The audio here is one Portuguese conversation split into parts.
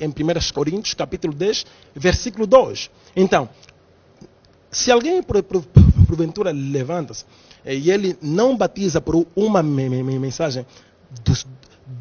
em 1 Coríntios, capítulo 10, versículo 2. Então, se alguém porventura levanta-se e ele não batiza por uma mensagem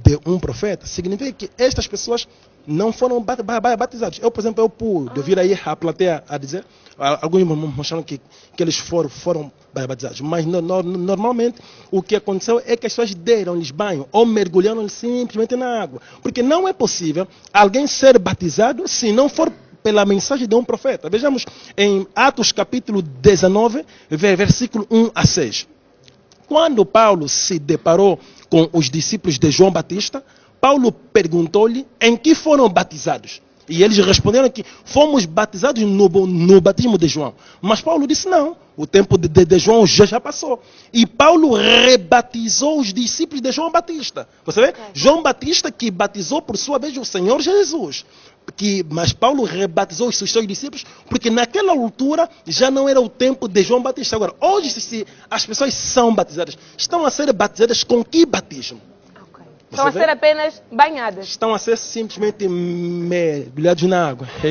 de um profeta, significa que estas pessoas não foram batizados. Eu, por exemplo, eu pude vir aí a plateia a dizer, alguns mostraram que eles foram batizados, mas normalmente o que aconteceu é que as pessoas deram-lhes banho ou mergulharam simplesmente na água, porque não é possível alguém ser batizado se não for pela mensagem de um profeta. Vejamos em Atos capítulo 19, versículo 1 a 6. Quando Paulo se deparou com os discípulos de João Batista, Paulo perguntou-lhe em que foram batizados. E eles responderam que fomos batizados no batismo de João. Mas Paulo disse não, o tempo de João já passou. E Paulo rebatizou os discípulos de João Batista. Você vê? João Batista que batizou por sua vez o Senhor Jesus. Mas Paulo rebatizou os seus discípulos porque naquela altura já não era o tempo de João Batista. Agora, hoje se as pessoas são batizadas, estão a ser batizadas com que batismo? Estão a ser apenas banhadas. Estão a ser simplesmente mergulhados na água. É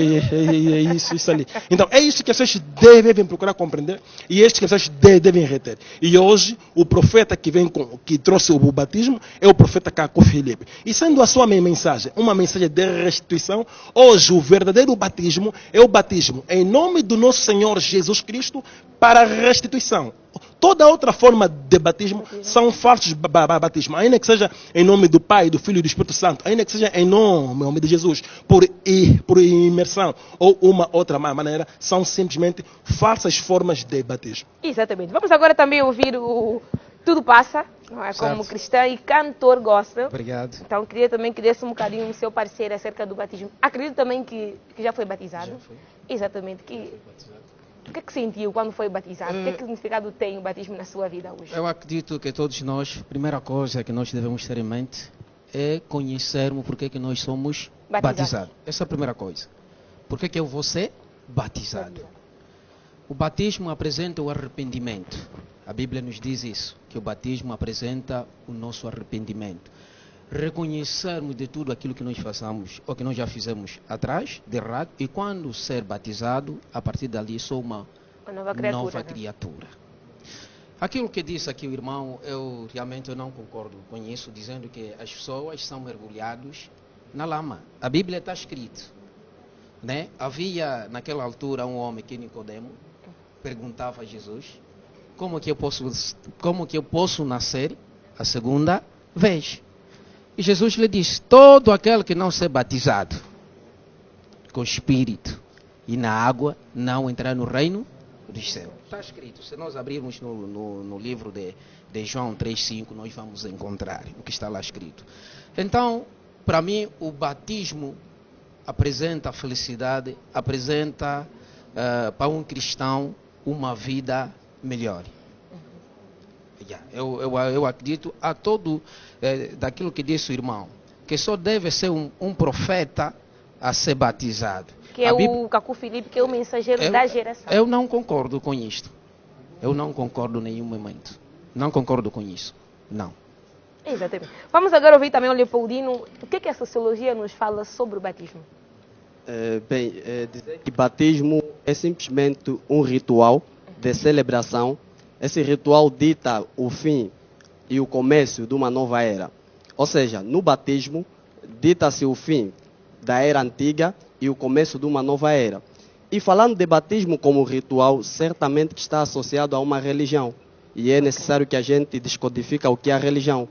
isso ali. Então, é isso que as pessoas devem procurar compreender e é isso que as pessoas devem reter. E hoje, o profeta que trouxe o batismo é o profeta Caco Filipe. E sendo a sua mensagem uma mensagem de restituição, hoje o verdadeiro batismo é o batismo em nome do nosso Senhor Jesus Cristo para a restituição. Toda outra forma de batismo são falsos batismos, ainda que seja em nome do Pai, do Filho e do Espírito Santo, ainda que seja em nome de Jesus, por imersão ou uma outra maneira, são simplesmente falsas formas de batismo. Exatamente. Vamos agora também ouvir o Tudo Passa, não é? Como cristão e cantor gospel. Obrigado. Então queria também que desse um bocadinho o seu parecer acerca do batismo. Acredito também que já foi batizado. Já foi. Exatamente. O que é que sentiu quando foi batizado? O que significado tem o batismo na sua vida hoje? Eu acredito que todos nós, a primeira coisa que nós devemos ter em mente é conhecermos porque que nós somos batizados. Essa é a primeira coisa. Por que eu vou ser batizado? O batismo apresenta o arrependimento. A Bíblia nos diz isso, que o batismo apresenta o nosso arrependimento. Reconhecermos de tudo aquilo que nós façamos ou que nós já fizemos atrás, de errado, e quando ser batizado, a partir dali sou uma nova criatura. Aquilo que disse aqui o irmão, eu realmente não concordo com isso, dizendo que as pessoas são mergulhadas na lama. A Bíblia está escrito, né? Havia naquela altura um homem que Nicodemo perguntava a Jesus, como que eu posso nascer a segunda vez? E Jesus lhe disse, todo aquele que não ser batizado com o Espírito e na água não entrará no reino dos céus. Está escrito, se nós abrirmos no livro de João 3,5, nós vamos encontrar o que está lá escrito. Então, para mim, o batismo apresenta a felicidade, apresenta para um cristão uma vida melhor. Eu acredito a todo daquilo que disse o irmão, que só deve ser um profeta a ser batizado. Que é o Caco Filipe, que é o mensageiro da geração. Eu não concordo com isto. Eu não concordo em nenhum momento. Não concordo com isso. Não. Exatamente. Vamos agora ouvir também o Leopoldino. O que a sociologia nos fala sobre o batismo? Dizer que batismo é simplesmente um ritual de celebração. Esse ritual dita o fim e o começo de uma nova era. Ou seja, no batismo, dita-se o fim da era antiga e o começo de uma nova era. E falando de batismo como ritual, certamente que está associado a uma religião. E é necessário que a gente descodifique o que é a religião.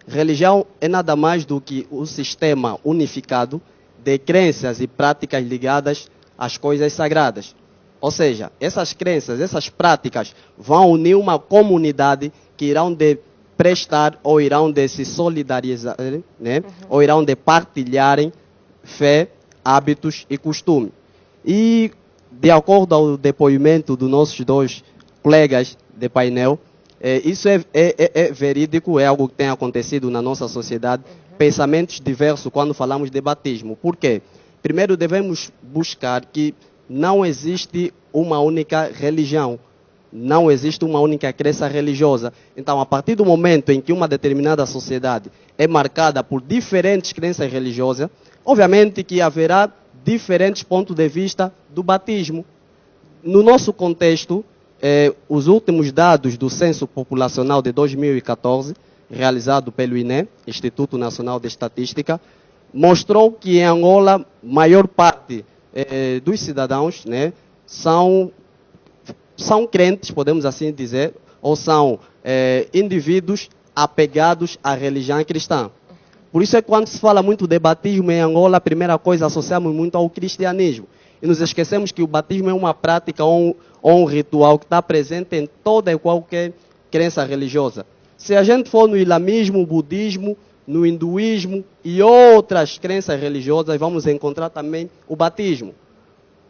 Religião é nada mais do que um sistema unificado de crenças e práticas ligadas às coisas sagradas. Ou seja, essas crenças, essas práticas vão unir uma comunidade que irão de prestar ou irão de se solidarizar, né? Ou irão de partilharem fé, hábitos e costume. E, de acordo ao depoimento dos nossos dois colegas de painel, isso é verídico, é algo que tem acontecido na nossa sociedade. Pensamentos diversos quando falamos de batismo. Por quê? Primeiro devemos buscar que não existe uma única religião, não existe uma única crença religiosa. Então, a partir do momento em que uma determinada sociedade é marcada por diferentes crenças religiosas, Obviamente que haverá diferentes pontos de vista do batismo. No nosso contexto, os últimos dados do Censo Populacional de 2014, realizado pelo INE, Instituto Nacional de Estatística, mostrou que em Angola, maior parte dos cidadãos, né, são crentes, podemos assim dizer, ou são indivíduos apegados à religião cristã. Por isso é que quando se fala muito de batismo em Angola, a primeira coisa associamos muito ao cristianismo. E nos esquecemos que o batismo é uma prática ou um ritual que está presente em toda e qualquer crença religiosa. Se a gente for no islamismo, budismo, no hinduísmo e outras crenças religiosas, vamos encontrar também o batismo.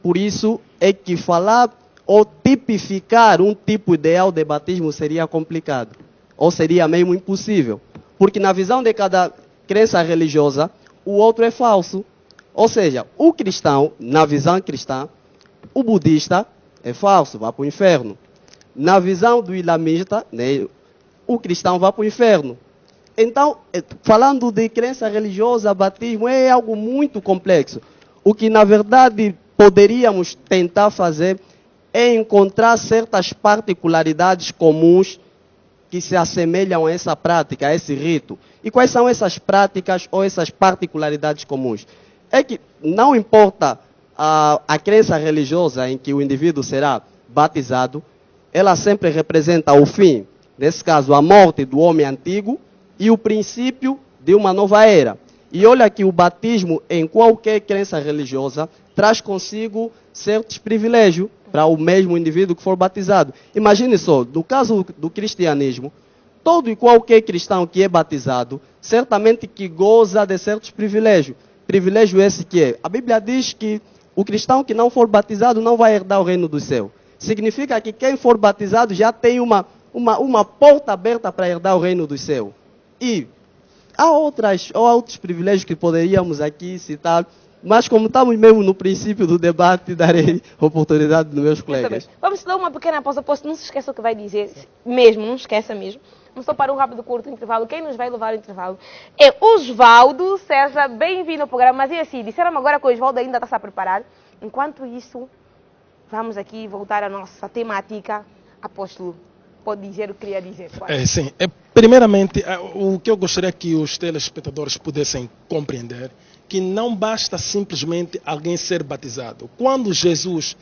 Por isso é que falar ou tipificar um tipo ideal de batismo seria complicado, ou seria mesmo impossível. Porque na visão de cada crença religiosa, o outro é falso. Ou seja, o cristão, na visão cristã, o budista é falso, vai para o inferno. Na visão do islamista, né, o cristão vai para o inferno. Então, falando de crença religiosa, batismo é algo muito complexo. O que, na verdade, poderíamos tentar fazer é encontrar certas particularidades comuns que se assemelham a essa prática, a esse rito. E quais são essas práticas ou essas particularidades comuns? É que não importa a crença religiosa em que o indivíduo será batizado, ela sempre representa o fim, nesse caso, a morte do homem antigo e o princípio de uma nova era. E olha que o batismo em qualquer crença religiosa traz consigo certos privilégios para o mesmo indivíduo que for batizado. Imagine só, no caso do cristianismo, todo e qualquer cristão que é batizado, certamente que goza de certos privilégios. Privilégio esse que é, a Bíblia diz que o cristão que não for batizado não vai herdar o reino do céu. Significa que quem for batizado já tem uma porta aberta para herdar o reino do céu. E há outros privilégios que poderíamos aqui citar, mas como estamos mesmo no princípio do debate, darei oportunidade dos meus colegas. Vamos dar uma pequena pausa, não se esqueça o que vai dizer, mesmo, não esqueça mesmo. Vamos só para um rápido, curto intervalo. Quem nos vai levar ao intervalo é Osvaldo. Seja bem-vindo ao programa. Mas e assim, disseram agora que o Osvaldo ainda está a preparar. Enquanto isso, vamos aqui voltar à nossa temática. Apóstolo, pode dizer o que queria dizer. Sim. Primeiramente, o que eu gostaria que os telespectadores pudessem compreender, que não basta simplesmente alguém ser batizado. Quando Jesus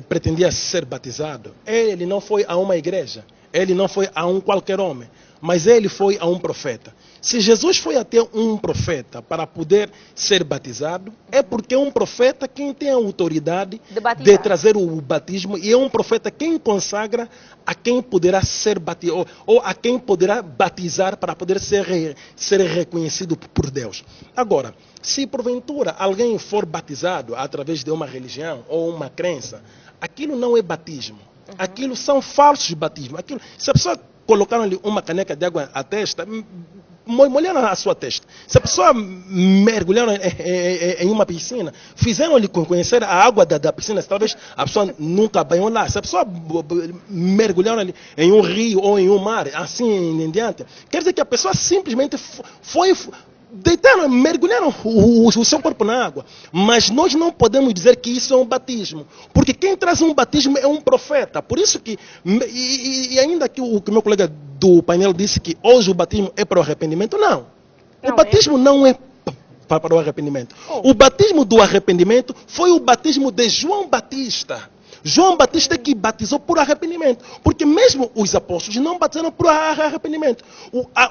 pretendia ser batizado, ele não foi a uma igreja. Ele não foi a um qualquer homem, mas ele foi a um profeta. Se Jesus foi até um profeta para poder ser batizado, é porque é um profeta quem tem a autoridade de trazer o batismo, e é um profeta quem consagra a quem poderá ser batizado, ou a quem poderá batizar para poder ser reconhecido por Deus. Agora, se porventura alguém for batizado através de uma religião ou uma crença, aquilo não é batismo. Aquilo são falsos batismos. Se a pessoa colocar-lhe uma caneca de água à testa, molhando a sua testa. Se a pessoa mergulhar em uma piscina, fizeram-lhe conhecer a água da piscina, talvez a pessoa nunca banhou lá. Se a pessoa mergulhar em um rio ou em um mar, assim em diante, quer dizer que a pessoa simplesmente mergulharam o seu corpo na água. Mas nós não podemos dizer que isso é um batismo, porque quem traz um batismo é um profeta. Por isso que, e ainda que o meu colega do painel disse que hoje o batismo é para o arrependimento, não. O batismo não é para o arrependimento. O batismo do arrependimento foi o batismo de João Batista. João Batista que batizou por arrependimento. Porque mesmo os apóstolos não batizaram por arrependimento.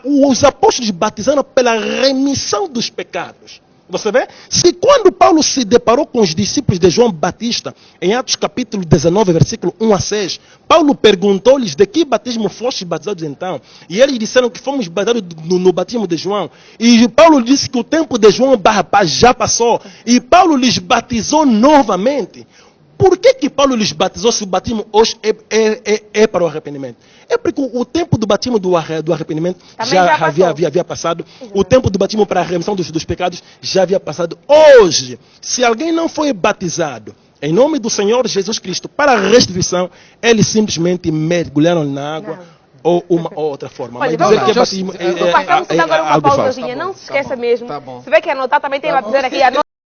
Os apóstolos batizaram pela remissão dos pecados. Você vê? Se quando Paulo se deparou com os discípulos de João Batista, em Atos capítulo 19, versículo 1 a 6, Paulo perguntou-lhes de que batismo fostes batizados então? E eles disseram que fomos batizados no batismo de João. E Paulo disse que o tempo de João já passou. E Paulo lhes batizou novamente. Por que Paulo lhes batizou se o batismo hoje é para o arrependimento? É porque o tempo do batismo do arrependimento já havia passado. O tempo do batismo para a remissão dos pecados já havia passado. Hoje, se alguém não foi batizado em nome do Senhor Jesus Cristo para a restituição, eles simplesmente mergulharam na água. Ou uma ou outra forma. Olha, mas dizer que é batismo vamos agora uma pausazinha. Não se esqueça mesmo. Tá bom. Se vê que anotar, também tem uma dizer aqui.